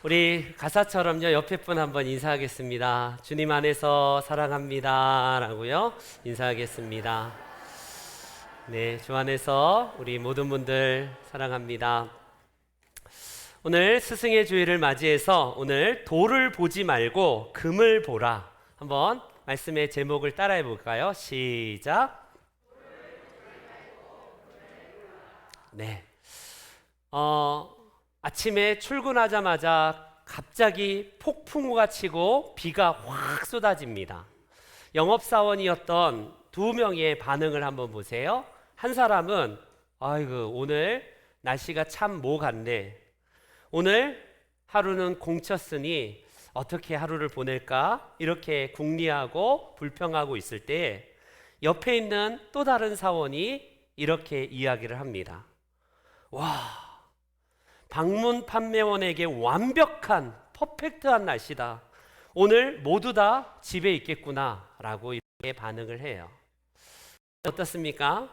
우리 가사처럼요, 옆에 분 한번 인사하겠습니다. 주님 안에서 사랑합니다 라고요 인사하겠습니다. 네, 주 안에서 우리 모든 분들 사랑합니다. 오늘 스승의 주일을 맞이해서 오늘 돌을 보지 말고 금을 보라, 한번 말씀의 제목을 따라해 볼까요? 시작. 네. 아침에 출근하자마자 갑자기 폭풍우가 치고 비가 확 쏟아집니다. 영업사원이었던 두 명의 반응을 한번 보세요. 한 사람은 아이고 오늘 날씨가 참 모 같네, 오늘 하루는 공쳤으니 어떻게 하루를 보낼까, 이렇게 궁리하고 불평하고 있을 때 옆에 있는 또 다른 사원이 이렇게 이야기를 합니다. 와, 방문 판매원에게 완벽한 퍼펙트한 날씨다, 오늘 모두 다 집에 있겠구나 라고 이렇게 반응을 해요. 어떻습니까?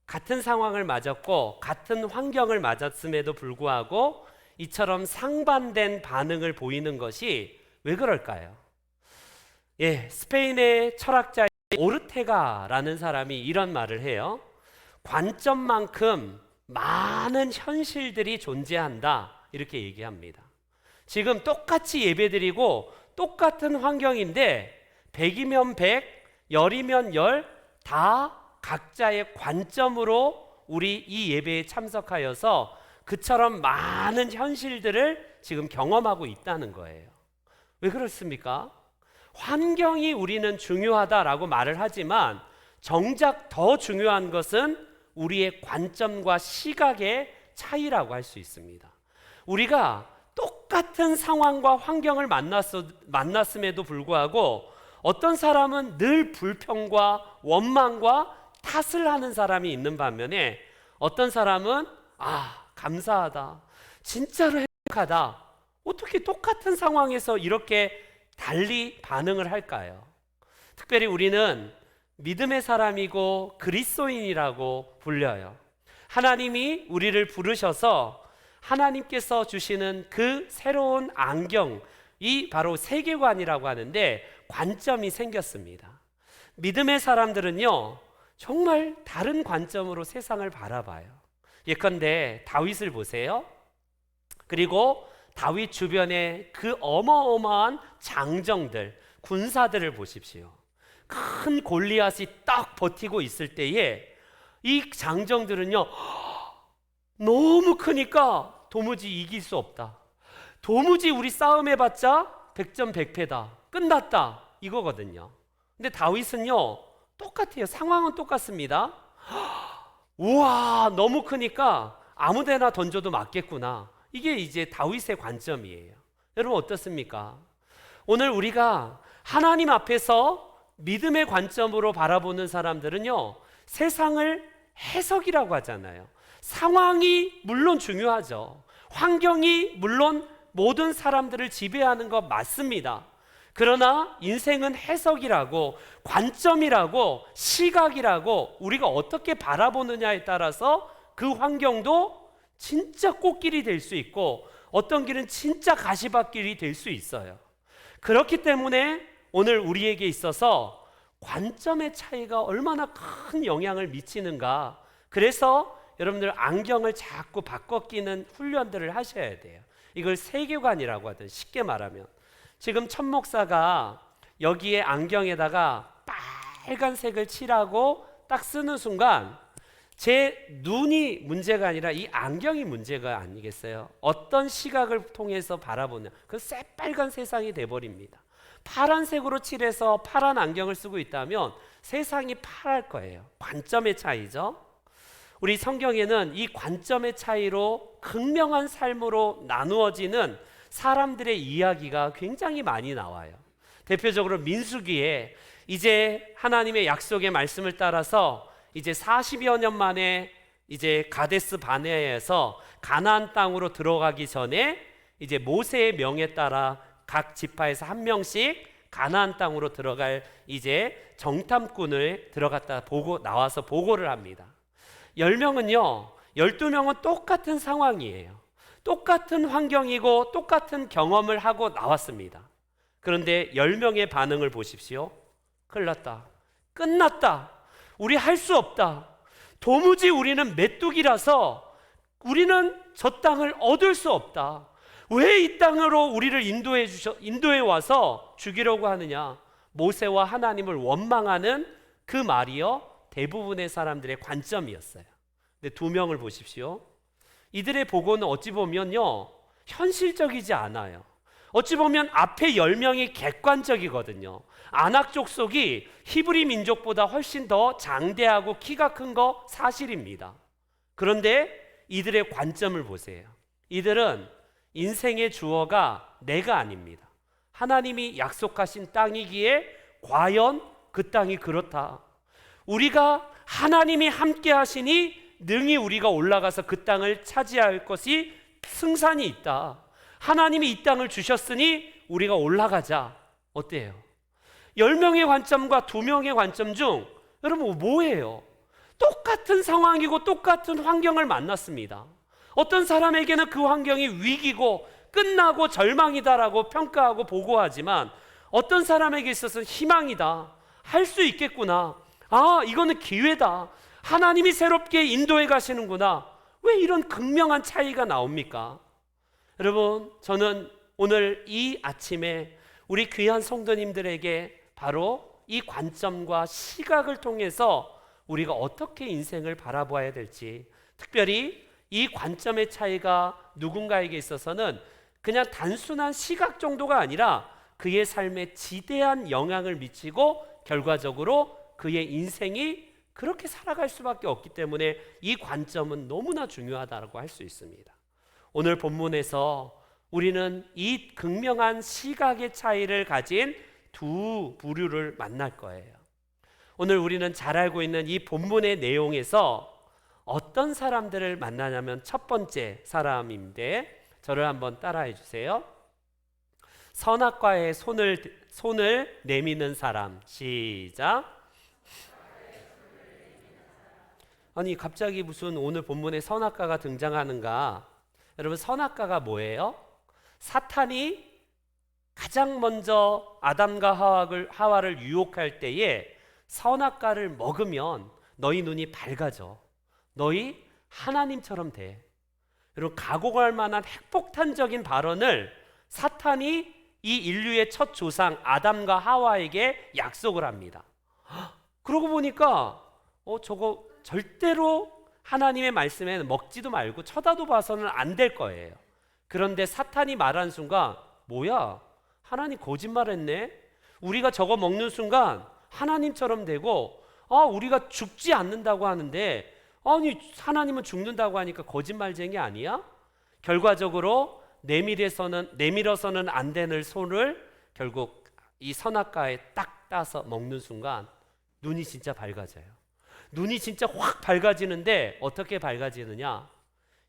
같은 상황을 맞았고 같은 환경을 맞았음에도 불구하고 이처럼 상반된 반응을 보이는 것이 왜 그럴까요? 스페인의 철학자 오르테가라는 사람이 이런 말을 해요. 관점만큼 많은 현실들이 존재한다, 이렇게 얘기합니다. 지금 똑같이 예배드리고 똑같은 환경인데 100이면 100, 10이면 10, 다 각자의 관점으로 우리 이 예배에 참석하여서 그처럼 많은 현실들을 지금 경험하고 있다는 거예요. 왜 그렇습니까? 환경이 우리는 중요하다라고 말을 하지만 정작 더 중요한 것은 우리의 관점과 시각의 차이라고 할 수 있습니다. 우리가 똑같은 상황과 환경을 만났음에도 불구하고 어떤 사람은 늘 불평과 원망과 탓을 하는 사람이 있는 반면에 어떤 사람은 감사하다, 진짜로 행복하다, 어떻게 똑같은 상황에서 이렇게 달리 반응을 할까요? 특별히 우리는 믿음의 사람이고 그리스도인이라고 불려요. 하나님이 우리를 부르셔서 하나님께서 주시는 그 새로운 안경이 바로 세계관이라고 하는데 관점이 생겼습니다. 믿음의 사람들은요, 정말 다른 관점으로 세상을 바라봐요. 예컨대 다윗을 보세요. 그리고 다윗 주변에 그 어마어마한 장정들, 군사들을 보십시오. 큰 골리앗이 딱 버티고 있을 때에 이 장정들은요, 너무 크니까 도무지 이길 수 없다, 도무지 우리 싸움해봤자 100점 100패다, 끝났다, 이거거든요. 근데 다윗은요 똑같아요. 상황은 똑같습니다. 우와, 너무 크니까 아무데나 던져도 맞겠구나, 이게 이제 다윗의 관점이에요. 여러분 어떻습니까? 오늘 우리가 하나님 앞에서 믿음의 관점으로 바라보는 사람들은요, 세상을 해석이라고 하잖아요. 상황이 물론 중요하죠. 환경이 물론 모든 사람들을 지배하는 것 맞습니다. 그러나 인생은 해석이라고, 관점이라고, 시각이라고, 우리가 어떻게 바라보느냐에 따라서 그 환경도 진짜 꽃길이 될 수 있고 어떤 길은 진짜 가시밭길이 될 수 있어요. 그렇기 때문에 오늘 우리에게 있어서 관점의 차이가 얼마나 큰 영향을 미치는가, 그래서 여러분들 안경을 자꾸 바꿔 끼는 훈련들을 하셔야 돼요. 이걸 세계관이라고 하든, 쉽게 말하면 지금 천 목사가 여기에 안경에다가 빨간색을 칠하고 딱 쓰는 순간 제 눈이 문제가 아니라 이 안경이 문제가 아니겠어요? 어떤 시각을 통해서 바라보냐, 그 새빨간 세상이 돼버립니다. 파란색으로 칠해서 파란 안경을 쓰고 있다면 세상이 파랄 거예요. 관점의 차이죠. 우리 성경에는 이 관점의 차이로 극명한 삶으로 나누어지는 사람들의 이야기가 굉장히 많이 나와요. 대표적으로 민수기에 이제 하나님의 약속의 말씀을 따라서 이제 40여 년 만에 이제 가데스 바네아에서 가나안 땅으로 들어가기 전에 이제 모세의 명에 따라 각 지파에서 한 명씩 가나안 땅으로 들어갈 이제 정탐꾼을 들어갔다 나와서 보고를 합니다. 10명은요, 12명은 똑같은 상황이에요. 똑같은 환경이고 똑같은 경험을 하고 나왔습니다. 그런데 10명의 반응을 보십시오. 큰일 났다. 끝났다. 우리 할 수 없다. 도무지 우리는 메뚜기라서 우리는 저 땅을 얻을 수 없다. 왜 이 땅으로 우리를 인도해 와서 죽이려고 하느냐? 모세와 하나님을 원망하는 그 말이요, 대부분의 사람들의 관점이었어요. 근데 2명을 보십시오. 이들의 보고는 어찌 보면요, 현실적이지 않아요. 어찌 보면 앞에 10명이 객관적이거든요. 아낙 족속이 히브리 민족보다 훨씬 더 장대하고 키가 큰 거 사실입니다. 그런데 이들의 관점을 보세요. 이들은 인생의 주어가 내가 아닙니다. 하나님이 약속하신 땅이기에 과연 그 땅이 그렇다. 우리가 하나님이 함께 하시니 능히 우리가 올라가서 그 땅을 차지할 것이 승산이 있다. 하나님이 이 땅을 주셨으니 우리가 올라가자. 어때요? 10명의 관점과 2명의 관점 중 여러분 뭐예요? 똑같은 상황이고 똑같은 환경을 만났습니다. 어떤 사람에게는 그 환경이 위기고 끝나고 절망이다라고 평가하고 보고하지만 어떤 사람에게 있어서는 희망이다. 할 수 있겠구나. 아, 이거는 기회다. 하나님이 새롭게 인도해 가시는구나. 왜 이런 극명한 차이가 나옵니까? 여러분, 저는 오늘 이 아침에 우리 귀한 성도님들에게 바로 이 관점과 시각을 통해서 우리가 어떻게 인생을 바라봐야 될지, 특별히 이 관점의 차이가 누군가에게 있어서는 그냥 단순한 시각 정도가 아니라 그의 삶에 지대한 영향을 미치고 결과적으로 그의 인생이 그렇게 살아갈 수밖에 없기 때문에 이 관점은 너무나 중요하다고 할 수 있습니다. 오늘 본문에서 우리는 이 극명한 시각의 차이를 가진 2 부류를 만날 거예요. 오늘 우리는 잘 알고 있는 이 본문의 내용에서 어떤 사람들을 만나냐면 첫 번째 사람인데, 저를 한번 따라해 주세요. 선악과에 손을 내미는 사람. 시작. 아니, 갑자기 무슨 오늘 본문에 선악과가 등장하는가? 여러분, 선악과가 뭐예요? 사탄이 가장 먼저 아담과 하와를 유혹할 때에 선악과를 먹으면 너희 눈이 밝아져. 너희 하나님처럼 돼. 여러분, 각오할 만한 핵폭탄적인 발언을 사탄이 이 인류의 첫 조상 아담과 하와에게 약속을 합니다. 그러고 보니까 저거 절대로 하나님의 말씀에 먹지도 말고 쳐다도 봐서는 안 될 거예요. 그런데 사탄이 말한 순간, 뭐야? 하나님 거짓말했네? 우리가 저거 먹는 순간 하나님처럼 되고, 우리가 죽지 않는다고 하는데, 아니 하나님은 죽는다고 하니까 거짓말쟁이 아니야? 결과적으로 내밀어서는 안 되는 손을 결국 이 선악과에 딱 따서 먹는 순간 눈이 진짜 밝아져요. 눈이 진짜 확 밝아지는데 어떻게 밝아지느냐?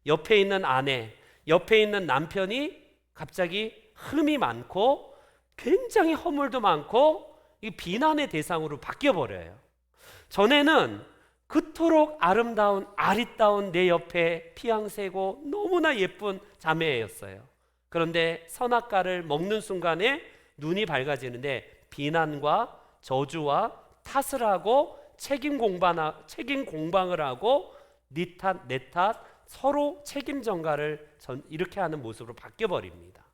옆에 있는 아내, 옆에 있는 남편이 갑자기 흠이 많고 굉장히 허물도 많고 이 비난의 대상으로 바뀌어버려요. 전에는 그토록 아름다운 아리따운 내 옆에 피양새고 너무나 예쁜 자매였어요. 그런데 선악과를 먹는 순간에 눈이 밝아지는데 비난과 저주와 탓을 하고 책임 공방을 하고 네 탓, 내 탓, 서로 책임 전가를 이렇게 하는 모습으로 바뀌어버립니다.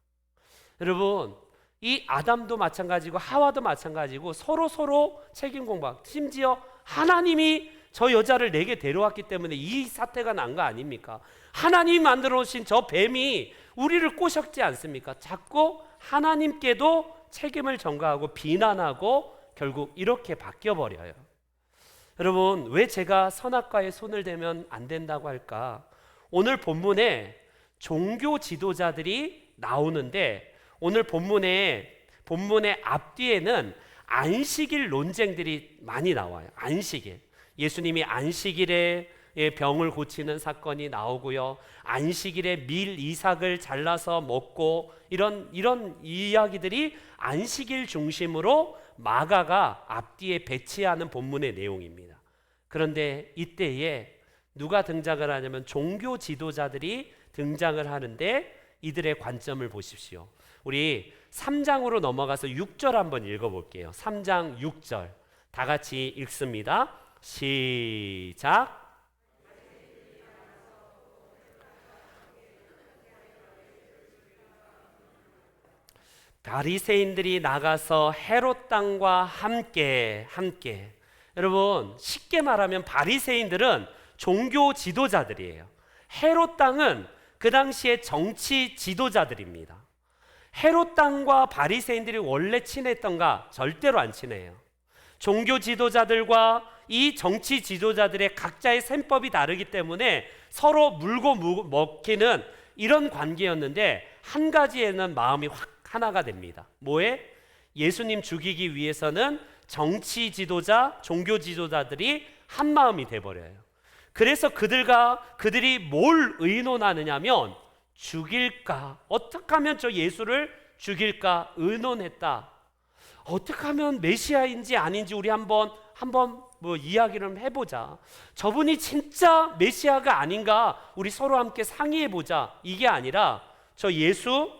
여러분, 이 아담도 마찬가지고 하와도 마찬가지고 서로 책임 공방, 심지어 하나님이 저 여자를 내게 데려왔기 때문에 이 사태가 난 거 아닙니까? 하나님이 만들어 놓으신 저 뱀이 우리를 꼬셨지 않습니까? 자꾸 하나님께도 책임을 전가하고 비난하고 결국 이렇게 바뀌어버려요. 여러분, 왜 제가 선악과에 손을 대면 안 된다고 할까? 오늘 본문에 종교 지도자들이 나오는데 오늘 본문의 앞뒤에는 안식일 논쟁들이 많이 나와요. 안식일. 예수님이 안식일에 병을 고치는 사건이 나오고요. 안식일에 밀 이삭을 잘라서 먹고 이런 이야기들이 안식일 중심으로 마가가 앞뒤에 배치하는 본문의 내용입니다. 그런데 이때에 누가 등장을 하냐면 종교 지도자들이 등장을 하는데 이들의 관점을 보십시오. 우리 3장으로 넘어가서 6절 한번 읽어볼게요. 3장 6절 다 같이 읽습니다. 시작. 바리새인들이 나가서 헤롯 당과 함께. 여러분 쉽게 말하면 바리새인들은 종교 지도자들이에요. 헤롯 당은 그 당시에 정치 지도자들입니다. 헤롯 당과 바리새인들이 원래 친했던가? 절대로 안 친해요. 종교 지도자들과 이 정치 지도자들의 각자의 셈법이 다르기 때문에 서로 물고 먹히는 이런 관계였는데 한 가지에는 마음이 확 하나가 됩니다. 뭐에? 예수님 죽이기 위해서는 정치 지도자, 종교 지도자들이 한 마음이 돼버려요. 그래서 그들이 뭘 의논하느냐면 죽일까? 어떻게 하면 저 예수를 죽일까? 의논했다. 어떻게 하면 메시아인지 아닌지 우리 한번 이야기를 해보자. 저분이 진짜 메시아가 아닌가 우리 서로 함께 상의해보자. 이게 아니라 저 예수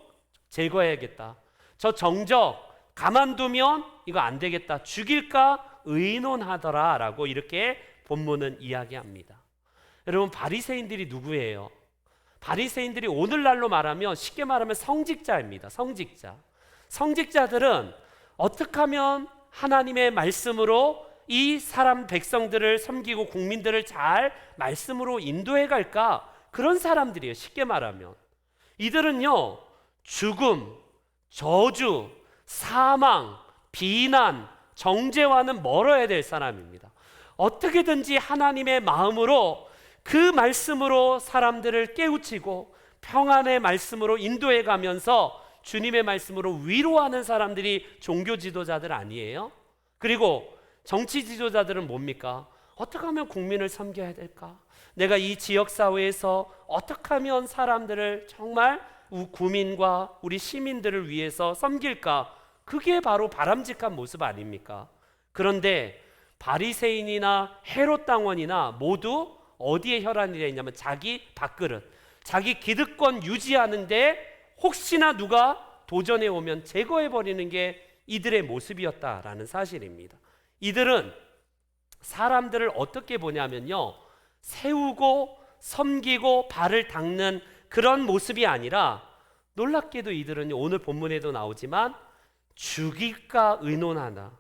제거해야겠다. 저 정적 가만두면 이거 안 되겠다. 죽일까 의논하더라 라고 이렇게 본문은 이야기합니다. 여러분 바리새인들이 누구예요? 바리새인들이 오늘날로 말하면 쉽게 말하면 성직자입니다. 성직자들은 어떻게 하면 하나님의 말씀으로 이 사람 백성들을 섬기고 국민들을 잘 말씀으로 인도해 갈까? 그런 사람들이에요. 쉽게 말하면 이들은요 죽음, 저주, 사망, 비난, 정죄와는 멀어야 될 사람입니다. 어떻게든지 하나님의 마음으로 그 말씀으로 사람들을 깨우치고 평안의 말씀으로 인도해 가면서 주님의 말씀으로 위로하는 사람들이 종교 지도자들 아니에요? 그리고 정치 지도자들은 뭡니까? 어떻게 하면 국민을 섬겨야 될까? 내가 이 지역사회에서 어떻게 하면 사람들을 정말 국민과 우리 시민들을 위해서 섬길까? 그게 바로 바람직한 모습 아닙니까? 그런데 바리새인이나 헤롯 당원이나 모두 어디에 혈안이 되어 있냐면 자기 밥그릇, 자기 기득권 유지하는데 혹시나 누가 도전해 오면 제거해 버리는 게 이들의 모습이었다라는 사실입니다. 이들은 사람들을 어떻게 보냐면요, 세우고 섬기고 발을 닦는 그런 모습이 아니라 놀랍게도 이들은 오늘 본문에도 나오지만 죽일까 의논하나.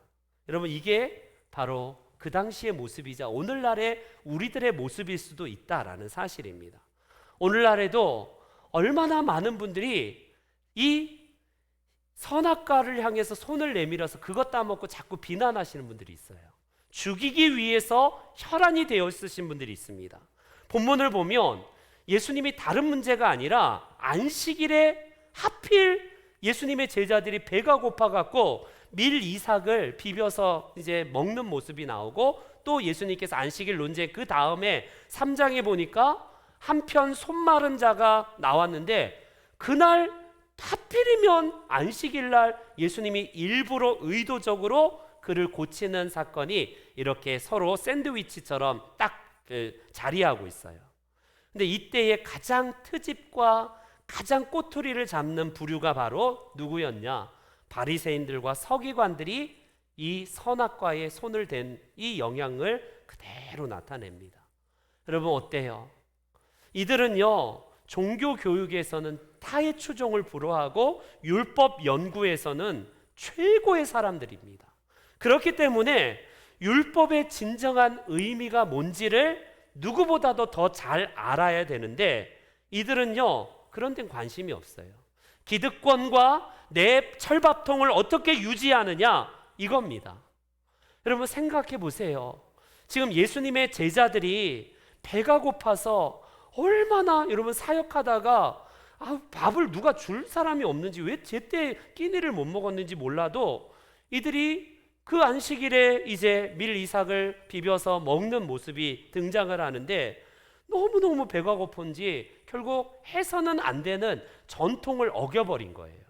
여러분 이게 바로 그 당시의 모습이자 오늘날의 우리들의 모습일 수도 있다라는 사실입니다. 오늘날에도 얼마나 많은 분들이 이 선악과를 향해서 손을 내밀어서 그것 따먹고 자꾸 비난하시는 분들이 있어요. 죽이기 위해서 혈안이 되어 있으신 분들이 있습니다. 본문을 보면 예수님이 다른 문제가 아니라 안식일에 하필 예수님의 제자들이 배가 고파갖고 밀 이삭을 비벼서 이제 먹는 모습이 나오고, 또 예수님께서 안식일 논쟁 그 다음에 3장에 보니까 한편 손 마른 자가 나왔는데, 그날 하필이면 안식일 날 예수님이 일부러 의도적으로 그를 고치는 사건이 이렇게 서로 샌드위치처럼 딱 자리하고 있어요. 근데 이때의 가장 트집과 가장 꼬투리를 잡는 부류가 바로 누구였냐? 바리새인들과 서기관들이 이 선악과에 손을 댄 이 영향을 그대로 나타냅니다. 여러분 어때요? 이들은요 종교 교육에서는 타의 추종을 불허하고 율법 연구에서는 최고의 사람들입니다. 그렇기 때문에 율법의 진정한 의미가 뭔지를 누구보다도 더 잘 알아야 되는데, 이들은요 그런 데는 관심이 없어요. 기득권과 내 철밥통을 어떻게 유지하느냐, 이겁니다. 여러분 생각해 보세요. 지금 예수님의 제자들이 배가 고파서 얼마나 여러분 사역하다가 밥을 누가 줄 사람이 없는지, 왜 제때 끼니를 못 먹었는지 몰라도 이들이 그 안식일에 이제 밀 이삭을 비벼서 먹는 모습이 등장을 하는데, 너무너무 배가 고픈지 결국 해서는 안 되는 전통을 어겨버린 거예요.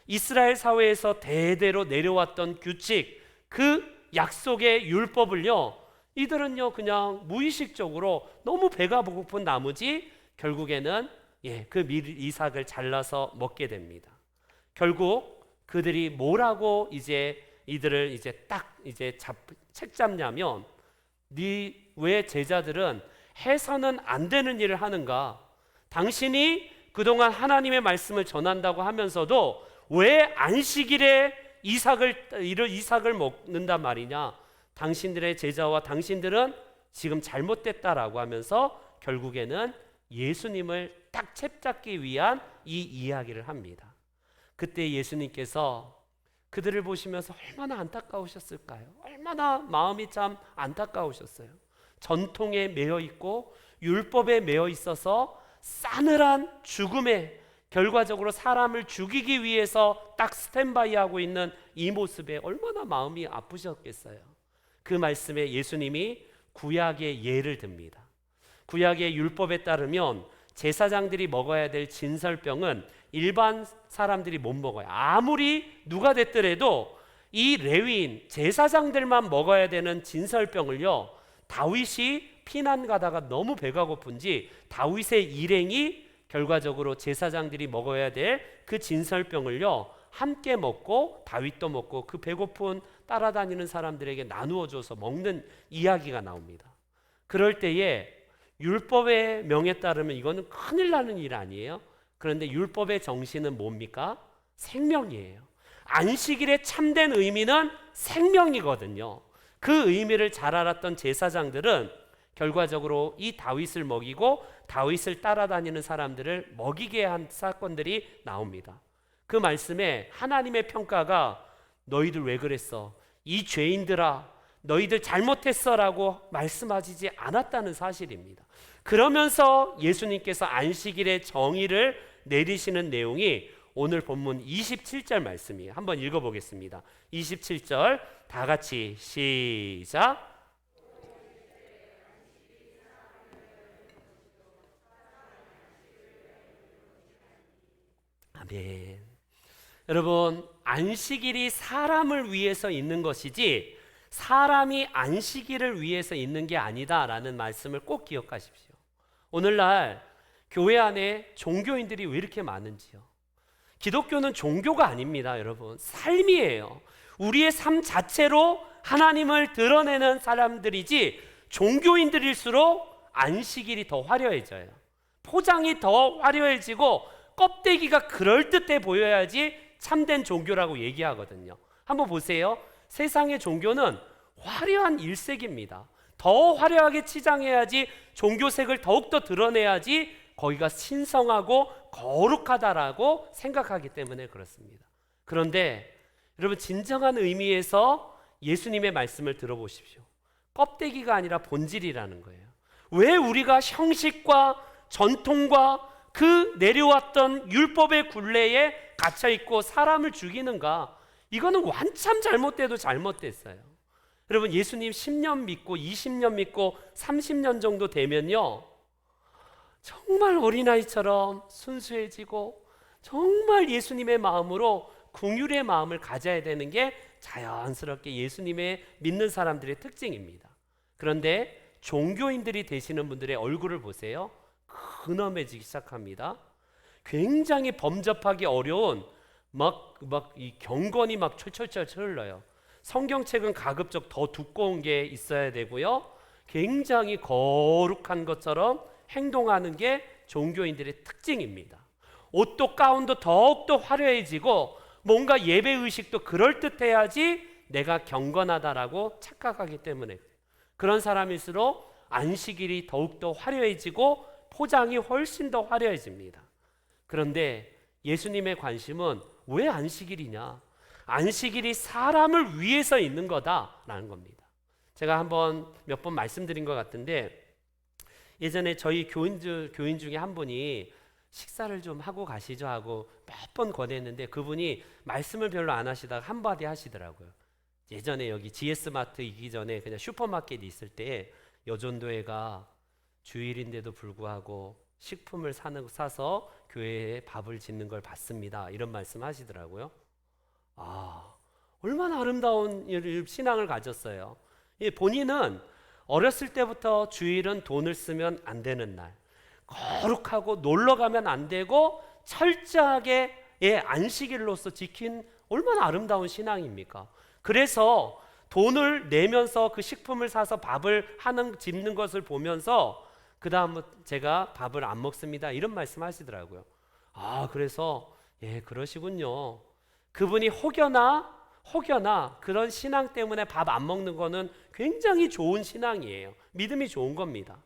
이스라엘 사회에서 대대로 내려왔던 규칙, 그 약속의 율법을요 이들은요 그냥 무의식적으로 너무 배가 고픈 나머지 결국에는 그 이삭을 잘라서 먹게 됩니다. 결국 그들이 뭐라고 이들을 딱 책 잡냐면, 네 왜 제자들은 해서는 안 되는 일을 하는가? 당신이 그동안 하나님의 말씀을 전한다고 하면서도 왜 안식일에 이삭을 먹는단 말이냐? 당신들의 제자와 당신들은 지금 잘못됐다라고 하면서 결국에는 예수님을 딱 챕잡기 위한 이 이야기를 합니다. 그때 예수님께서 그들을 보시면서 얼마나 안타까우셨을까요? 얼마나 마음이 참 안타까우셨어요. 전통에 매여 있고 율법에 매여 있어서 싸늘한 죽음에, 결과적으로 사람을 죽이기 위해서 딱 스탠바이하고 있는 이 모습에 얼마나 마음이 아프셨겠어요. 그 말씀에 예수님이 구약의 예를 듭니다. 구약의 율법에 따르면 제사장들이 먹어야 될 진설병은 일반 사람들이 못 먹어요. 아무리 누가 됐더라도 이 레위인 제사장들만 먹어야 되는 진설병을요, 다윗이 피난 가다가 너무 배가 고픈지 다윗의 일행이 결과적으로 제사장들이 먹어야 될 그 진설병을요 함께 먹고, 다윗도 먹고 그 배고픈 따라다니는 사람들에게 나누어 줘서 먹는 이야기가 나옵니다. 그럴 때에 율법의 명에 따르면 이거는 큰일 나는 일 아니에요? 그런데 율법의 정신은 뭡니까? 생명이에요. 안식일의 참된 의미는 생명이거든요. 그 의미를 잘 알았던 제사장들은 결과적으로 이 다윗을 먹이고 다윗을 따라다니는 사람들을 먹이게 한 사건들이 나옵니다. 그 말씀에 하나님의 평가가 너희들 왜 그랬어? 이 죄인들아, 너희들 잘못했어 라고 말씀하시지 않았다는 사실입니다. 그러면서 예수님께서 안식일의 정의를 내리시는 내용이 오늘 본문 27절 말씀이에요. 한번 읽어보겠습니다. 27절 다 같이 시작. 아멘. 여러분, 안식일이 사람을 위해서 있는 것이지 사람이 안식일을 위해서 있는 게 아니다라는 말씀을 꼭 기억하십시오. 오늘날 교회 안에 종교인들이 왜 이렇게 많은지요? 기독교는 종교가 아닙니다, 여러분. 삶이에요. 우리의 삶 자체로 하나님을 드러내는 사람들이지, 종교인들일수록 안식일이 더 화려해져요. 포장이 더 화려해지고 껍데기가 그럴듯해 보여야지 참된 종교라고 얘기하거든요. 한번 보세요. 세상의 종교는 화려한 일색입니다. 더 화려하게 치장해야지, 종교색을 더욱더 드러내야지 거기가 신성하고 거룩하다라고 생각하기 때문에 그렇습니다. 그런데 여러분, 진정한 의미에서 예수님의 말씀을 들어보십시오. 껍데기가 아니라 본질이라는 거예요. 왜 우리가 형식과 전통과 그 내려왔던 율법의 굴레에 갇혀있고 사람을 죽이는가? 이거는 완참 잘못돼도 잘못됐어요. 여러분, 예수님 10년 믿고 20년 믿고 30년 정도 되면요, 정말 어린아이처럼 순수해지고 정말 예수님의 마음으로 긍휼의 마음을 가져야 되는 게 자연스럽게 예수님의 믿는 사람들의 특징입니다. 그런데 종교인들이 되시는 분들의 얼굴을 보세요. 근엄해지기 시작합니다. 굉장히 범접하기 어려운 이 경건이 막 철철철 흘러요. 성경책은 가급적 더 두꺼운 게 있어야 되고요. 굉장히 거룩한 것처럼 행동하는 게 종교인들의 특징입니다. 옷도 가운도 더욱더 화려해지고 뭔가 예배의식도 그럴듯해야지 내가 경건하다라고 착각하기 때문에, 그런 사람일수록 안식일이 더욱더 화려해지고 포장이 훨씬 더 화려해집니다. 그런데 예수님의 관심은 왜 안식일이냐? 안식일이 사람을 위해서 있는 거다라는 겁니다. 제가 몇 번 말씀드린 것 같은데, 예전에 저희 교인 중에 한 분이 식사를 좀 하고 가시죠 하고 몇 번 권했는데 그분이 말씀을 별로 안 하시다가 한마디 하시더라고요. 예전에 여기 GS마트 있기 전에 그냥 슈퍼마켓이 있을 때 여전도회가 주일인데도 불구하고 식품을 사서 교회에 밥을 짓는 걸 봤습니다. 이런 말씀 하시더라고요. 얼마나 아름다운 신앙을 가졌어요. 본인은 어렸을 때부터 주일은 돈을 쓰면 안 되는 날, 거룩하고 놀러 가면 안 되고 철저하게 안식일로서 지킨 얼마나 아름다운 신앙입니까? 그래서 돈을 내면서 그 식품을 사서 밥을 짓는 것을 보면서 그 다음 제가 밥을 안 먹습니다 이런 말씀 하시더라고요. 그래서 그러시군요. 그분이 혹여나 그런 신앙 때문에 밥 안 먹는 거는 굉장히 좋은 신앙이에요. 믿음이 좋은 겁니다.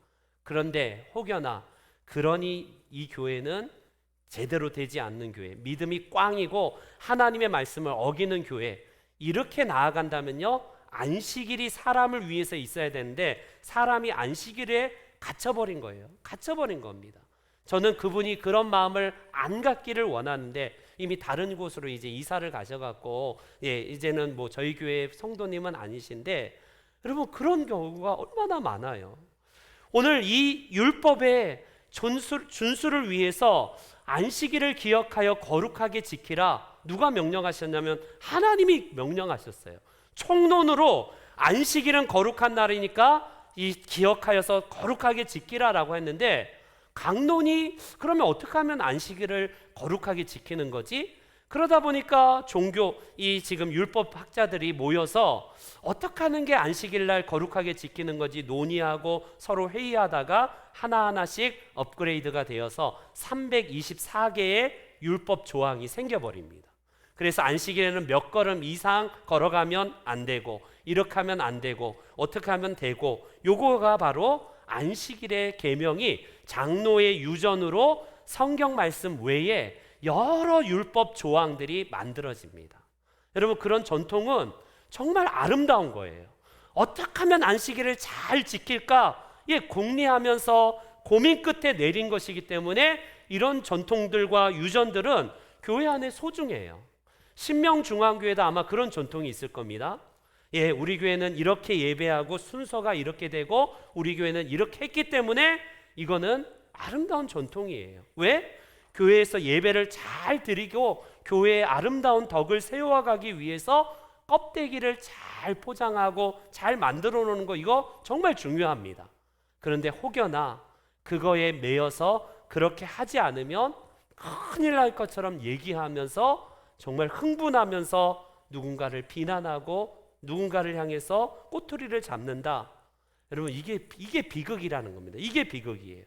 그런데 혹여나 그러니 이 교회는 제대로 되지 않는 교회, 믿음이 꽝이고 하나님의 말씀을 어기는 교회, 이렇게 나아간다면요, 안식일이 사람을 위해서 있어야 되는데 사람이 안식일에 갇혀버린 거예요. 갇혀버린 겁니다. 저는 그분이 그런 마음을 안 갖기를 원하는데 이미 다른 곳으로 이제 이사를 가셔갖고 이제는 뭐 저희 교회 성도님은 아니신데, 여러분 그런 경우가 얼마나 많아요. 오늘 이 율법의 준수를 위해서 안식일을 기억하여 거룩하게 지키라, 누가 명령하셨냐면 하나님이 명령하셨어요. 총론으로 안식일은 거룩한 날이니까 이 기억하여서 거룩하게 지키라라고 했는데, 강론이 그러면 어떻게 하면 안식일을 거룩하게 지키는 거지? 그러다 보니까 이 지금 율법 학자들이 모여서 어떻게 하는 게 안식일 날 거룩하게 지키는 거지 논의하고 서로 회의하다가 하나하나씩 업그레이드가 되어서 324개의 율법 조항이 생겨버립니다. 그래서 안식일에는 몇 걸음 이상 걸어가면 안 되고, 이렇게 하면 안 되고, 어떻게 하면 되고, 요거가 바로 안식일의 계명이 장로의 유전으로 성경 말씀 외에 여러 율법 조항들이 만들어집니다. 여러분 그런 전통은 정말 아름다운 거예요. 어떻게 하면 안식일을 잘 지킬까 궁리하면서 고민 끝에 내린 것이기 때문에 이런 전통들과 유전들은 교회 안에 소중해요. 신명중앙교회도 아마 그런 전통이 있을 겁니다. 우리 교회는 이렇게 예배하고 순서가 이렇게 되고 우리 교회는 이렇게 했기 때문에 이거는 아름다운 전통이에요. 왜? 교회에서 예배를 잘 드리고 교회의 아름다운 덕을 세워가기 위해서 껍데기를 잘 포장하고 잘 만들어 놓는 거, 이거 정말 중요합니다. 그런데 혹여나 그거에 매여서 그렇게 하지 않으면 큰일 날 것처럼 얘기하면서 정말 흥분하면서 누군가를 비난하고 누군가를 향해서 꼬투리를 잡는다. 여러분 이게 비극이라는 겁니다. 이게 비극이에요.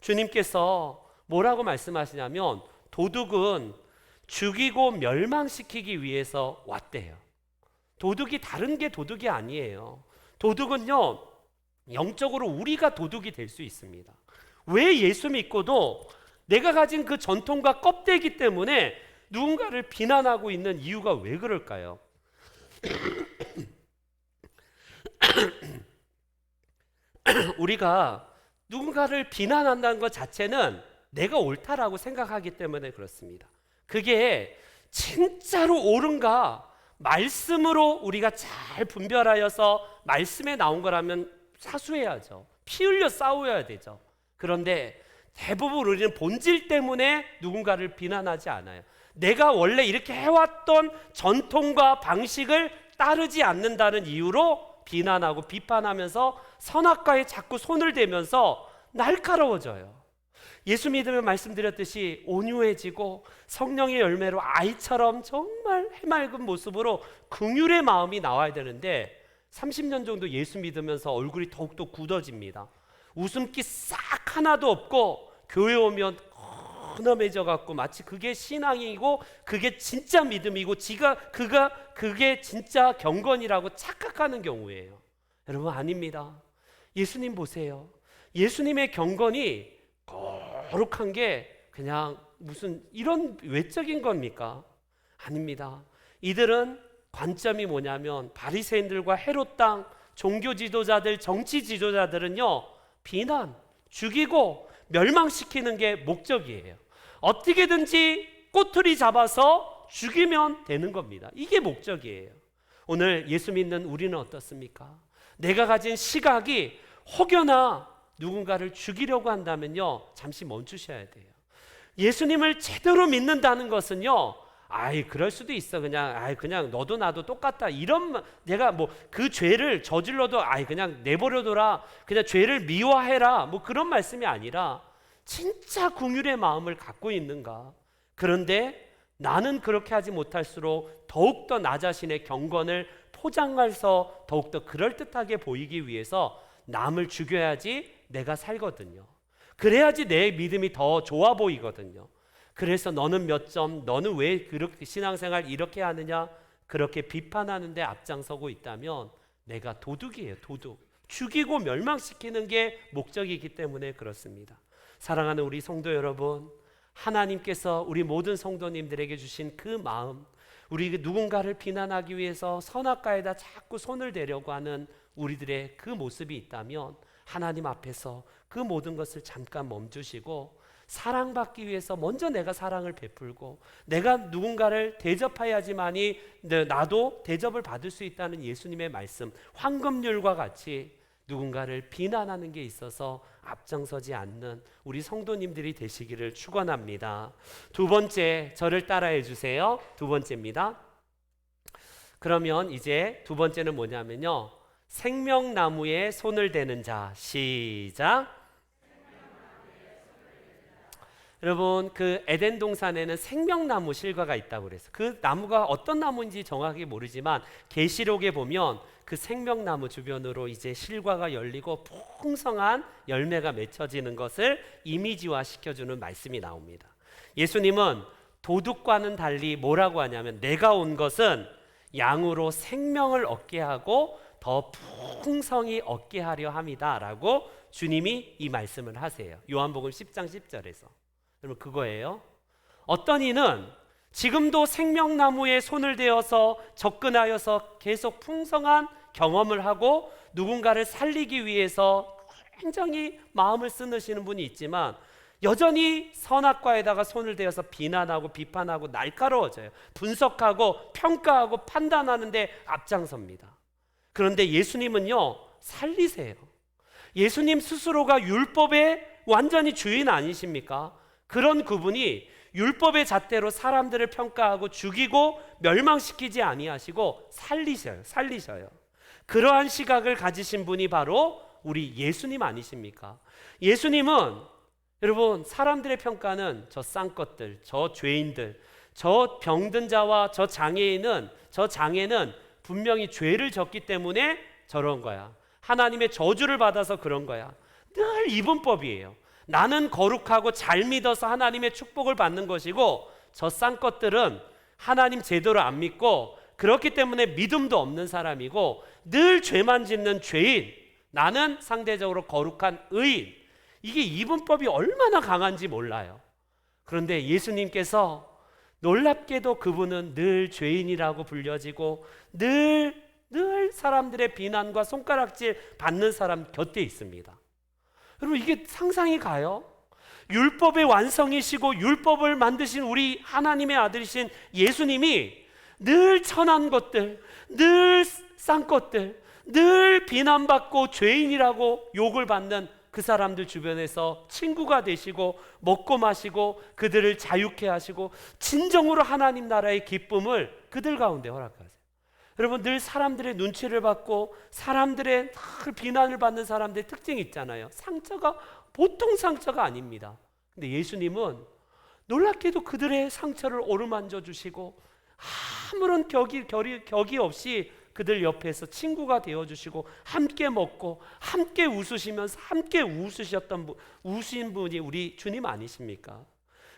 주님께서 뭐라고 말씀하시냐면 도둑은 죽이고 멸망시키기 위해서 왔대요. 도둑이 다른 게 도둑이 아니에요. 도둑은요, 영적으로 우리가 도둑이 될 수 있습니다. 왜 예수 믿고도 내가 가진 그 전통과 껍데기 때문에 누군가를 비난하고 있는 이유가 왜 그럴까요? 우리가 누군가를 비난한다는 것 자체는 내가 옳다라고 생각하기 때문에 그렇습니다. 그게 진짜로 옳은가 말씀으로 우리가 잘 분별하여서 말씀에 나온 거라면 사수해야죠. 피 흘려 싸워야 되죠. 그런데 대부분 우리는 본질 때문에 누군가를 비난하지 않아요. 내가 원래 이렇게 해왔던 전통과 방식을 따르지 않는다는 이유로 비난하고 비판하면서 선악과에 자꾸 손을 대면서 날카로워져요. 예수 믿으면 말씀드렸듯이 온유해지고 성령의 열매로 아이처럼 정말 해맑은 모습으로 긍휼의 마음이 나와야 되는데 30년 정도 예수 믿으면서 얼굴이 더욱더 굳어집니다. 웃음기 싹 하나도 없고 교회 오면 허남해져 갖고 마치 그게 신앙이고 그게 진짜 믿음이고 그게 진짜 경건이라고 착각하는 경우예요. 여러분 아닙니다. 예수님 보세요. 예수님의 경건이 거룩한 게 그냥 무슨 이런 외적인 겁니까? 아닙니다. 이들은 관점이 뭐냐면 바리새인들과 헤롯 땅 종교 지도자들, 정치 지도자들은요, 비난, 죽이고 멸망시키는 게 목적이에요. 어떻게든지 꼬투리 잡아서 죽이면 되는 겁니다. 이게 목적이에요. 오늘 예수 믿는 우리는 어떻습니까? 내가 가진 시각이 혹여나 누군가를 죽이려고 한다면요, 잠시 멈추셔야 돼요. 예수님을 제대로 믿는다는 것은요, 그럴 수도 있어. 그냥 너도 나도 똑같다. 이런, 내가 뭐 그 죄를 저질러도 그냥 내버려둬라. 그냥 죄를 미워해라. 뭐 그런 말씀이 아니라 진짜 긍휼의 마음을 갖고 있는가? 그런데 나는 그렇게 하지 못할수록 더욱더 나 자신의 경건을 포장해서 더욱더 그럴듯하게 보이기 위해서 남을 죽여야지 내가 살거든요. 그래야지 내 믿음이 더 좋아 보이거든요. 그래서 너는 몇 점, 너는 왜 그렇게 신앙생활 이렇게 하느냐, 그렇게 비판하는데 앞장서고 있다면 내가 도둑이에요. 도둑. 죽이고 멸망시키는 게 목적이기 때문에 그렇습니다. 사랑하는 우리 성도 여러분, 하나님께서 우리 모든 성도님들에게 주신 그 마음, 우리 누군가를 비난하기 위해서 선악과에다 자꾸 손을 대려고 하는 우리들의 그 모습이 있다면 하나님 앞에서 그 모든 것을 잠깐 멈추시고 사랑받기 위해서 먼저 내가 사랑을 베풀고 내가 누군가를 대접해야지만이 나도 대접을 받을 수 있다는 예수님의 말씀, 황금률과 같이 누군가를 비난하는 게 있어서 앞장서지 않는 우리 성도님들이 되시기를 축원합니다. 두 번째, 저를 따라해 주세요. 두 번째입니다. 그러면 이제 두 번째는 뭐냐면요, 생명나무에 손을 대는 자. 시작. 여러분, 그 에덴 동산에는 생명나무 실과가 있다고 그랬어요. 그 나무가 어떤 나무인지 정확하게 모르지만 계시록에 보면 그 생명나무 주변으로 이제 실과가 열리고 풍성한 열매가 맺혀지는 것을 이미지화 시켜주는 말씀이 나옵니다. 예수님은 도둑과는 달리 뭐라고 하냐면, 내가 온 것은 양으로 생명을 얻게 하고 더 풍성히 얻게 하려 함이다 라고 주님이 이 말씀을 하세요. 요한복음 10장 10절에서. 여러분, 그거예요. 어떤 이는 지금도 생명나무에 손을 대어서 접근하여서 계속 풍성한 경험을 하고 누군가를 살리기 위해서 굉장히 마음을 쓰시는 분이 있지만 여전히 선악과에다가 손을 대어서 비난하고 비판하고 날카로워져요. 분석하고 평가하고 판단하는데 앞장섭니다. 그런데 예수님은요, 살리세요. 예수님 스스로가 율법의 완전히 주인 아니십니까? 그런 그분이 율법의 잣대로 사람들을 평가하고 죽이고 멸망시키지 아니하시고 살리셔요. 그러한 시각을 가지신 분이 바로 우리 예수님 아니십니까? 예수님은 여러분, 사람들의 평가는 저 쌍것들, 저 죄인들, 저 병든 자와 저 장애는 분명히 죄를 졌기 때문에 저런 거야. 하나님의 저주를 받아서 그런 거야. 늘 이분법이에요. 나는 거룩하고 잘 믿어서 하나님의 축복을 받는 것이고 저 쌍것들은 하나님 제대로 안 믿고 그렇기 때문에 믿음도 없는 사람이고 늘 죄만 짓는 죄인, 나는 상대적으로 거룩한 의인. 이게 이분법이 얼마나 강한지 몰라요. 그런데 예수님께서 놀랍게도 그분은 늘 죄인이라고 불려지고 늘 사람들의 비난과 손가락질 받는 사람 곁에 있습니다. 여러분, 이게 상상이 가요? 율법의 완성이시고 율법을 만드신 우리 하나님의 아들이신 예수님이 늘 천한 것들, 늘 쌍것들, 늘 비난받고 죄인이라고 욕을 받는 그 사람들 주변에서 친구가 되시고 먹고 마시고 그들을 자유케 하시고 진정으로 하나님 나라의 기쁨을 그들 가운데 허락하세요. 여러분, 늘 사람들의 눈치를 받고 사람들의 비난을 받는 사람들의 특징이 있잖아요. 상처가 보통 상처가 아닙니다. 근데 예수님은 놀랍게도 그들의 상처를 어루만져 주시고 아무런 격이 없이 그들 옆에서 친구가 되어주시고 함께 먹고 함께 웃으시면서 함께 우신 분이 우리 주님 아니십니까?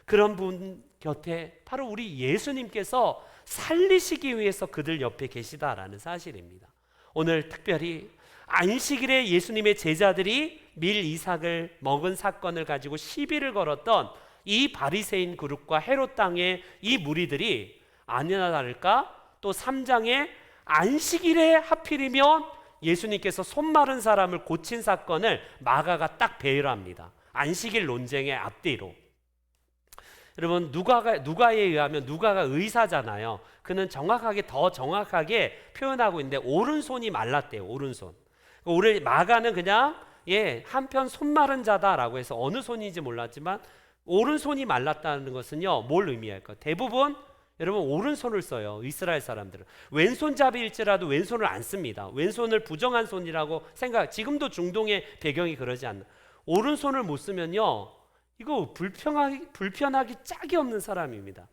그런 분 곁에 바로 우리 예수님께서 살리시기 위해서 그들 옆에 계시다라는 사실입니다. 오늘 특별히 안식일에 예수님의 제자들이 밀 이삭을 먹은 사건을 가지고 시비를 걸었던 이 바리새인 그룹과 헤롯 땅의 이 무리들이 아니나 다를까 또 3장에 안식일에 하필이면 예수님께서 손 마른 사람을 고친 사건을 마가가 딱 배열합니다. 안식일 논쟁의 앞뒤로. 여러분, 누가에 의하면 누가가 의사잖아요. 그는 더 정확하게 표현하고 있는데 오른손이 말랐대요. 오른손. 마가는 그냥 한편 손 마른 자다라고 해서 어느 손인지 몰랐지만 오른손이 말랐다는 것은요, 뭘 의미할까요? 대부분 여러분 오른손을 써요. 이스라엘 사람들은 왼손잡이일지라도 왼손을 안 씁니다. 왼손을 부정한 손이라고 지금도 중동의 배경이 그러지 않나. 오른손을 못 쓰면요, 이거 불편하기 짝이 없는 사람입니다.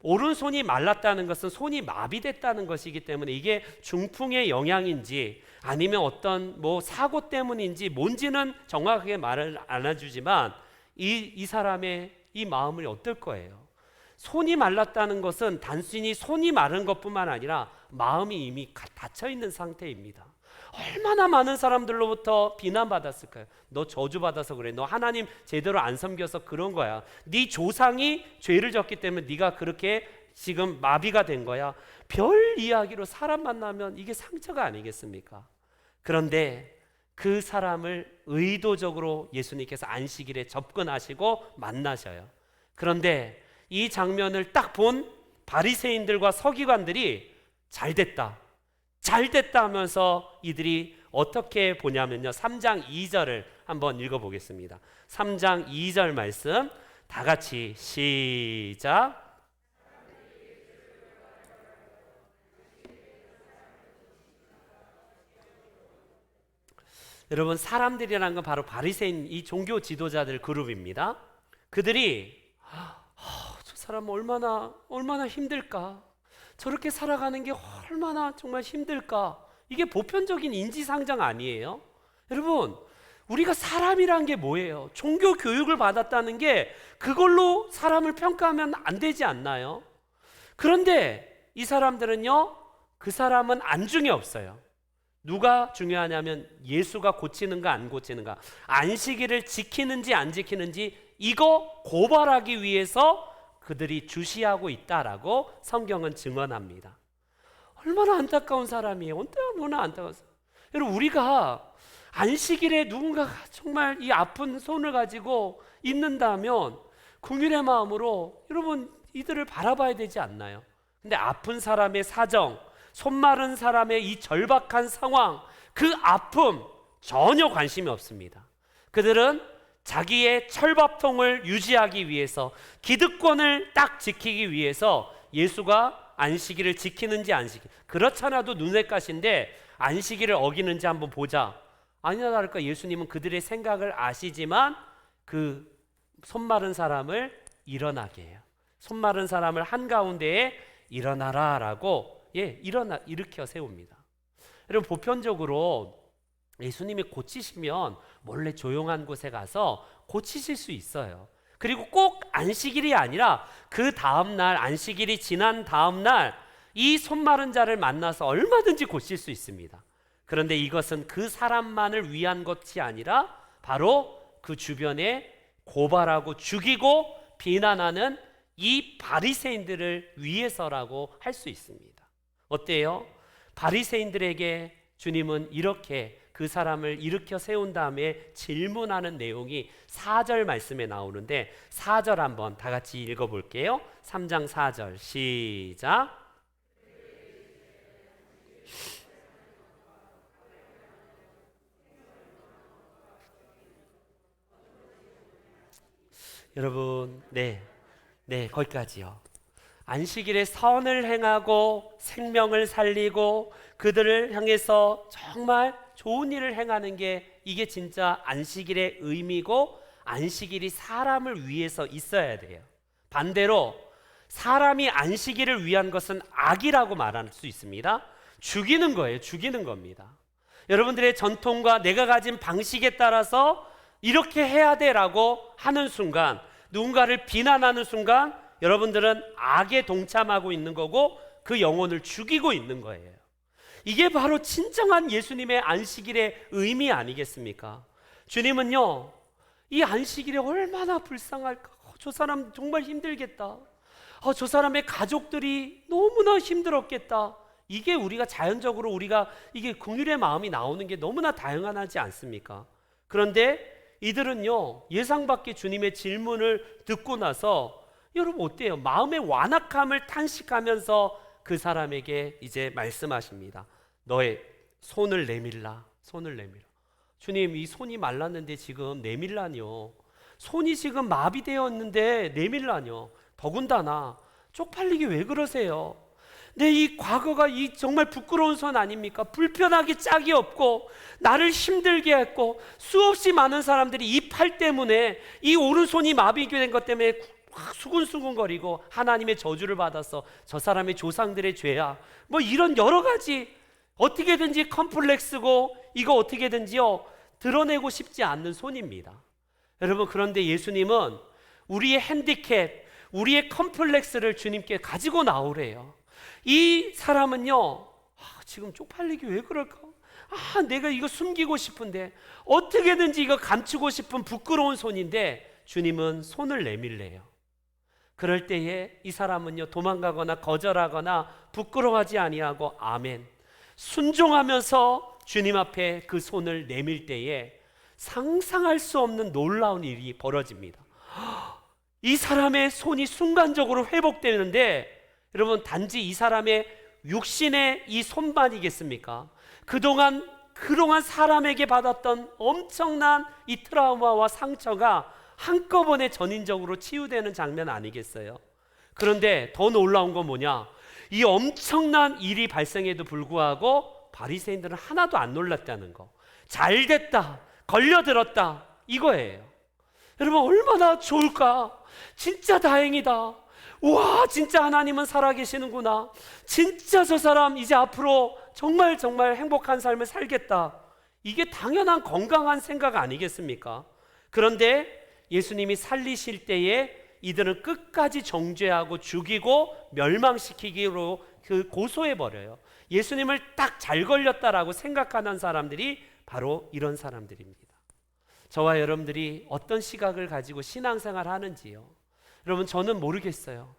오른손이 말랐다는 것은 손이 마비됐다는 것이기 때문에 이게 중풍의 영향인지 아니면 어떤 사고 때문인지 뭔지는 정확하게 말을 안 해주지만 이 사람의 이 마음이 어떨 거예요? 손이 말랐다는 것은 단순히 손이 마른 것뿐만 아니라 마음이 이미 닫혀 있는 상태입니다. 얼마나 많은 사람들로부터 비난받았을까요? 너 저주받아서 그래. 너 하나님 제대로 안 섬겨서 그런 거야. 네 조상이 죄를 졌기 때문에 네가 그렇게 지금 마비가 된 거야. 별 이야기로 사람 만나면 이게 상처가 아니겠습니까? 그런데 그 사람을 의도적으로 예수님께서 안식일에 접근하시고 만나셔요. 그런데 이 장면을 딱 본 바리새인들과 서기관들이 잘됐다 하면서 이들이 어떻게 보냐면요, 3장 2절을 한번 읽어보겠습니다. 3장 2절 말씀 다 같이 시작. 여러분, 사람들이라는 건 바로 바리새인 이 종교 지도자들 그룹입니다. 그들이 저 사람 얼마나 힘들까? 저렇게 살아가는 게 얼마나 정말 힘들까? 이게 보편적인 인지상정 아니에요? 여러분, 우리가 사람이란 게 뭐예요? 종교 교육을 받았다는 게 그걸로 사람을 평가하면 안 되지 않나요? 그런데 이 사람들은요, 그 사람은 안중에 없어요. 누가 중요하냐면 예수가 고치는가 안 고치는가, 안식일을 지키는지 안 지키는지 이거 고발하기 위해서 그들이 주시하고 있다라고 성경은 증언합니다. 얼마나 안타까운 사람이에요. 얼마나 안타까워요. 여러분, 우리가 안식일에 누군가가 정말 이 아픈 손을 가지고 있는다면 긍휼의 마음으로 여러분 이들을 바라봐야 되지 않나요? 근데 아픈 사람의 사정, 손 마른 사람의 이 절박한 상황, 그 아픔 전혀 관심이 없습니다. 그들은 자기의 철밥통을 유지하기 위해서, 기득권을 딱 지키기 위해서 예수가 안식일을 지키는지 안 지키는지, 그렇잖아도 눈엣 가시인데 안식일을 어기는지 한번 보자. 아니나 다를까 예수님은 그들의 생각을 아시지만 그 손 마른 사람을 일어나게 해요. 손 마른 사람을 한가운데에 일어나라 라고 일으켜 세웁니다. 여러분, 보편적으로 예수님이 고치시면 몰래 조용한 곳에 가서 고치실 수 있어요. 그리고 꼭 안식일이 아니라 그 다음날, 안식일이 지난 다음날 이 손 마른 자를 만나서 얼마든지 고칠 수 있습니다. 그런데 이것은 그 사람만을 위한 것이 아니라 바로 그 주변에 고발하고 죽이고 비난하는 이 바리새인들을 위해서라고 할 수 있습니다. 어때요? 바리새인들에게 주님은 이렇게 그 사람을 일으켜 세운 다음에 질문하는 내용이 4절 말씀에 나오는데 4절 한번 다 같이 읽어볼게요. 3장 4절 시작. 여러분, 거기까지요. 안식일에 선을 행하고 생명을 살리고 그들을 향해서 정말 좋은 일을 행하는 게 이게 진짜 안식일의 의미고 안식일이 사람을 위해서 있어야 돼요. 반대로 사람이 안식일을 위한 것은 악이라고 말할 수 있습니다. 죽이는 거예요. 죽이는 겁니다. 여러분들의 전통과 내가 가진 방식에 따라서 이렇게 해야 돼라고 하는 순간, 누군가를 비난하는 순간 여러분들은 악에 동참하고 있는 거고 그 영혼을 죽이고 있는 거예요. 이게 바로 진정한 예수님의 안식일의 의미 아니겠습니까? 주님은요, 이 안식일에 얼마나 불쌍할까? 저 사람 정말 힘들겠다. 저 사람의 가족들이 너무나 힘들었겠다. 이게 우리가 자연적으로 이게 긍휼의 마음이 나오는 게 너무나 다양하지 않습니까? 그런데 이들은요, 예상 밖의 주님의 질문을 듣고 나서 여러분 어때요? 마음의 완악함을 탄식하면서 그 사람에게 이제 말씀하십니다. 너의 손을 내밀라. 손을 내밀라. 주님, 이 손이 말랐는데 지금 내밀라뇨. 손이 지금 마비되었는데 내밀라뇨. 더군다나 쪽팔리게 왜 그러세요? 내 이 과거가 이 정말 부끄러운 손 아닙니까? 불편하기 짝이 없고 나를 힘들게 했고 수없이 많은 사람들이 이 팔 때문에 이 오른손이 마비된 것 때문에 수근수근거리고 하나님의 저주를 받아서 저 사람의 조상들의 죄야 뭐 이런 여러 가지 어떻게든지 컴플렉스고 이거 어떻게든지요 드러내고 싶지 않는 손입니다. 여러분 그런데 예수님은 우리의 핸디캡 우리의 컴플렉스를 주님께 가지고 나오래요. 이 사람은요 지금 쪽팔리기 왜 그럴까? 내가 이거 숨기고 싶은데 어떻게든지 이거 감추고 싶은 부끄러운 손인데 주님은 손을 내밀래요. 그럴 때에 이 사람은요 도망가거나 거절하거나 부끄러워하지 아니하고 아멘 순종하면서 주님 앞에 그 손을 내밀 때에 상상할 수 없는 놀라운 일이 벌어집니다. 이 사람의 손이 순간적으로 회복되는데 여러분 단지 이 사람의 육신의 이 손만이겠습니까? 그동안 사람에게 받았던 엄청난 이 트라우마와 상처가 한꺼번에 전인적으로 치유되는 장면 아니겠어요? 그런데 더 놀라운 건 뭐냐? 이 엄청난 일이 발생에도 불구하고 바리새인들은 하나도 안 놀랐다는 거. 잘 됐다, 걸려들었다 이거예요. 여러분 얼마나 좋을까? 진짜 다행이다. 와 진짜 하나님은 살아계시는구나. 진짜 저 사람 이제 앞으로 정말 행복한 삶을 살겠다. 이게 당연한 건강한 생각 아니겠습니까? 그런데 예수님이 살리실 때에 이들은 끝까지 정죄하고 죽이고 멸망시키기로 고소해버려요. 예수님을 딱 잘 걸렸다라고 생각하는 사람들이 바로 이런 사람들입니다. 저와 여러분들이 어떤 시각을 가지고 신앙생활 하는지요. 여러분 저는 모르겠어요.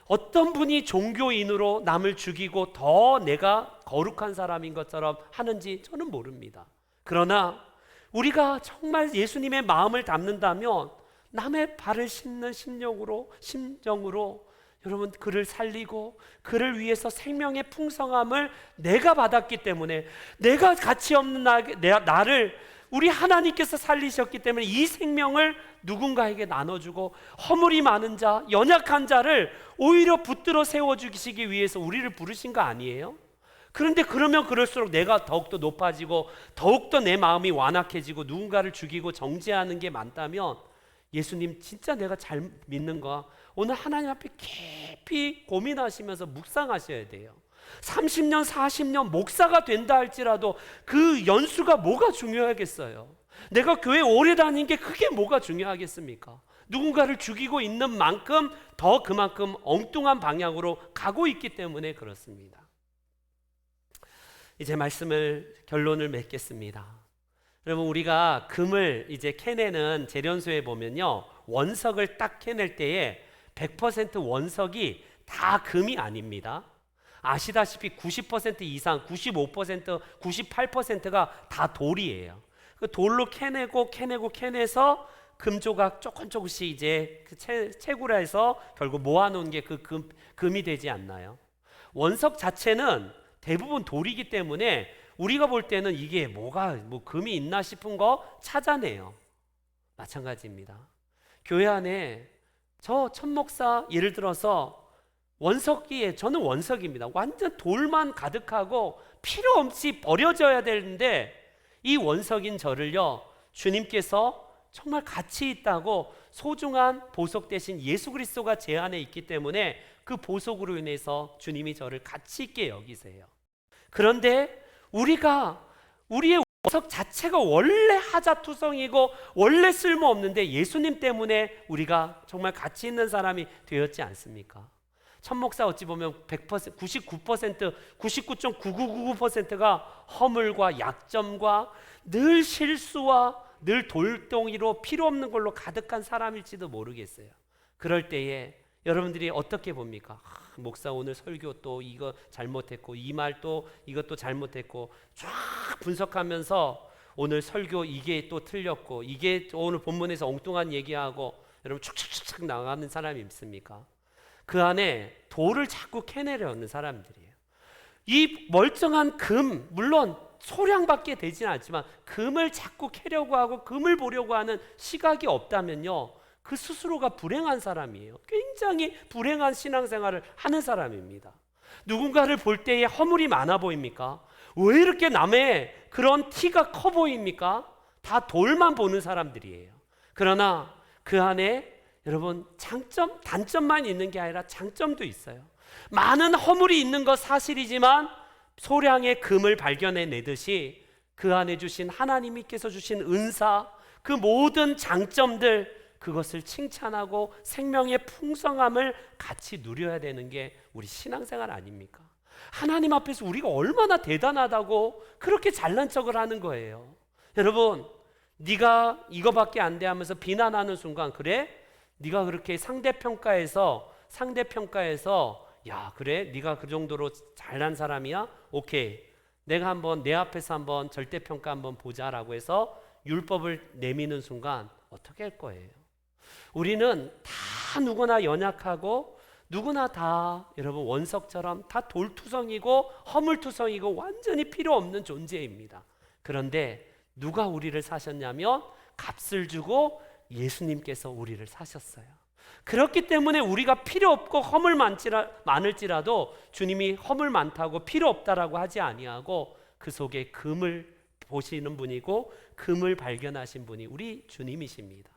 어떤 분이 종교인으로 남을 죽이고 더 내가 거룩한 사람인 것처럼 하는지 저는 모릅니다. 그러나 우리가 정말 예수님의 마음을 담는다면 남의 발을 씻는 심정으로 여러분 그를 살리고 그를 위해서 생명의 풍성함을 내가 받았기 때문에 내가 가치 없는 나를 우리 하나님께서 살리셨기 때문에 이 생명을 누군가에게 나눠주고 허물이 많은 자, 연약한 자를 오히려 붙들어 세워주시기 위해서 우리를 부르신 거 아니에요? 그런데 그러면 그럴수록 내가 더욱더 높아지고 더욱더 내 마음이 완악해지고 누군가를 죽이고 정죄하는 게 많다면 예수님 진짜 내가 잘 믿는가? 오늘 하나님 앞에 깊이 고민하시면서 묵상하셔야 돼요. 30년 40년 목사가 된다 할지라도 그 연수가 뭐가 중요하겠어요? 내가 교회 오래 다닌 게 그게 뭐가 중요하겠습니까? 누군가를 죽이고 있는 만큼 더 그만큼 엉뚱한 방향으로 가고 있기 때문에 그렇습니다. 이제 결론을 맺겠습니다. 여러분 우리가 금을 이제 캐내는 재련소에 보면요 원석을 딱 캐낼 때에 100% 원석이 다 금이 아닙니다. 아시다시피 90% 이상 95% 98%가 다 돌이에요. 그 돌로 캐내서 금조각 조금씩 이제 그 채굴해서 결국 모아놓은 게 그 금이 되지 않나요? 원석 자체는 대부분 돌이기 때문에 우리가 볼 때는 이게 뭐 금이 있나 싶은 거 찾아내요. 마찬가지입니다. 교회 안에 저 천목사 예를 들어서 원석기에 저는 원석입니다. 완전 돌만 가득하고 필요 없이 버려져야 되는데 이 원석인 저를요 주님께서 정말 가치 있다고 소중한 보석 대신 예수 그리스도가 제 안에 있기 때문에 그 보석으로 인해서 주님이 저를 가치 있게 여기세요. 그런데 우리의 원석 자체가 원래 하자투성이고 원래 쓸모없는데 예수님 때문에 우리가 정말 가치 있는 사람이 되었지 않습니까? 천목사 어찌 보면 100%, 99%, 99.9999%가 허물과 약점과 늘 실수와 늘 돌덩이로 필요 없는 걸로 가득한 사람일지도 모르겠어요. 그럴 때에 여러분들이 어떻게 봅니까? 목사 오늘 설교 또 이거 잘못했고 이 말 또 이것도 잘못했고 쫙 분석하면서 오늘 설교 이게 또 틀렸고 이게 오늘 본문에서 엉뚱한 얘기하고 여러분 축축축 나가는 사람이 있습니까? 그 안에 돌을 자꾸 캐내려는 사람들이에요. 이 멀쩡한 금, 물론 소량밖에 되지는 않지만 금을 자꾸 캐려고 하고 금을 보려고 하는 시각이 없다면요 그 스스로가 불행한 사람이에요. 굉장히 불행한 신앙생활을 하는 사람입니다. 누군가를 볼 때에 허물이 많아 보입니까? 왜 이렇게 남의 그런 티가 커 보입니까? 다 돌만 보는 사람들이에요. 그러나 그 안에 여러분 단점만 있는 게 아니라 장점도 있어요. 많은 허물이 있는 것 사실이지만 소량의 금을 발견해내듯이 그 안에 주신 하나님께서 주신 은사, 그 모든 장점들, 그것을 칭찬하고 생명의 풍성함을 같이 누려야 되는 게 우리 신앙생활 아닙니까? 하나님 앞에서 우리가 얼마나 대단하다고 그렇게 잘난 척을 하는 거예요. 여러분, 네가 이거밖에 안 돼 하면서 비난하는 순간, 그래? 네가 그렇게 상대평가에서 야 그래? 네가 그 정도로 잘난 사람이야? 오케이, 내가 한번 내 앞에서 한번 절대평가 한번 보자라고 해서 율법을 내미는 순간 어떻게 할 거예요? 우리는 다 누구나 연약하고 누구나 다 여러분 원석처럼 다 돌투성이고 허물투성이고 완전히 필요 없는 존재입니다. 그런데 누가 우리를 사셨냐면 값을 주고 예수님께서 우리를 사셨어요. 그렇기 때문에 우리가 필요 없고 허물 많을지라도 주님이 허물 많다고 필요 없다라고 하지 아니하고 그 속에 금을 보시는 분이고 금을 발견하신 분이 우리 주님이십니다.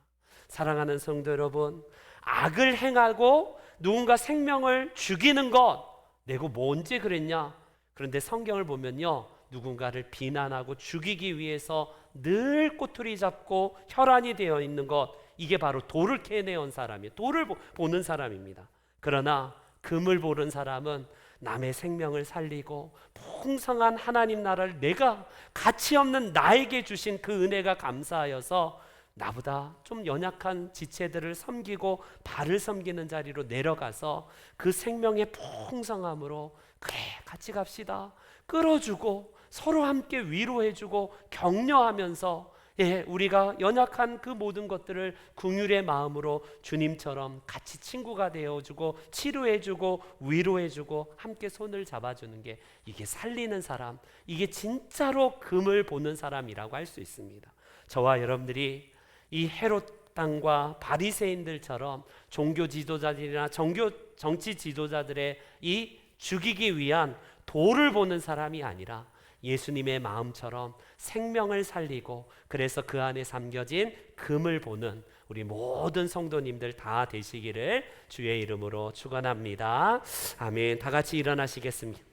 사랑하는 성도 여러분, 악을 행하고 누군가 생명을 죽이는 것 내가 뭐 언제 그랬냐? 그런데 성경을 보면요, 누군가를 비난하고 죽이기 위해서 늘 꼬투리 잡고 혈안이 되어 있는 것, 이게 바로 돌을 캐내온 사람이에요. 돌을 보는 사람입니다. 그러나 금을 보는 사람은 남의 생명을 살리고 풍성한 하나님 나라를 내가 가치 없는 나에게 주신 그 은혜가 감사하여서 나보다 좀 연약한 지체들을 섬기고 발을 섬기는 자리로 내려가서 그 생명의 풍성함으로 그래 같이 갑시다 끌어주고 서로 함께 위로해주고 격려하면서 우리가 연약한 그 모든 것들을 긍휼의 마음으로 주님처럼 같이 친구가 되어주고 치료해주고 위로해주고 함께 손을 잡아주는 게, 이게 살리는 사람, 이게 진짜로 금을 보는 사람이라고 할 수 있습니다. 저와 여러분들이 이 헤롯 땅과 바리새인들처럼 종교 지도자들이나 정치 지도자들의 이 죽이기 위한 돌을 보는 사람이 아니라 예수님의 마음처럼 생명을 살리고 그래서 그 안에 담겨진 금을 보는 우리 모든 성도님들 다 되시기를 주의 이름으로 축원합니다. 아멘. 다 같이 일어나시겠습니다.